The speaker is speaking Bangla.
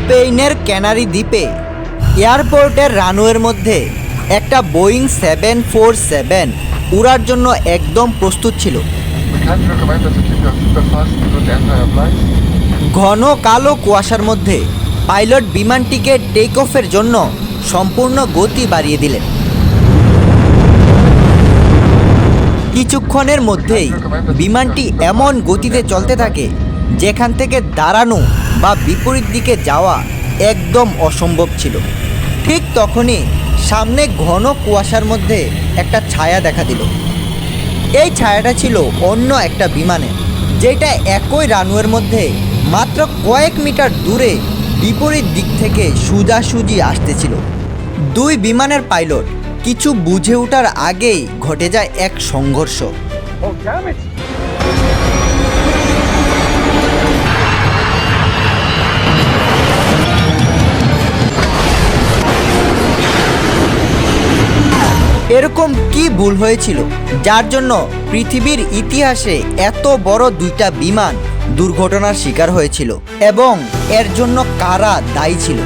স্পেনের ক্যানারি দ্বীপে এয়ারপোর্টের রানওয়ের মধ্যে একটা বোয়িং 747 উড়ার জন্য একদম প্রস্তুত ছিল। ঘন কালো কুয়াশার মধ্যে পাইলট বিমানটিকে টেক অফের জন্য সম্পূর্ণ গতি বাড়িয়ে দিলেন। কিছুক্ষণের মধ্যেই বিমানটি এমন গতিতে চলতে থাকে যেখান থেকে দাঁড়ানো বা বিপরীত দিকে যাওয়া একদম অসম্ভব ছিল। ঠিক তখনই সামনে ঘন কুয়াশার মধ্যে একটা ছায়া দেখা দিল। এই ছায়াটা ছিল অন্য একটা বিমানের, যেটা একই রানওয়ের মধ্যে মাত্র কয়েক মিটার দূরে বিপরীত দিক থেকে সোজাসুজি আসতেছিল। দুই বিমানের পাইলট কিছু বুঝে ওঠার আগেই ঘটে যায় এক সংঘর্ষ। এরকম কি ভুল হয়েছিল যার জন্য পৃথিবীর ইতিহাসে এত বড় দুইটা বিমান দুর্ঘটনার শিকার হয়েছিল, এবং এর জন্য কারা দায়ী ছিল?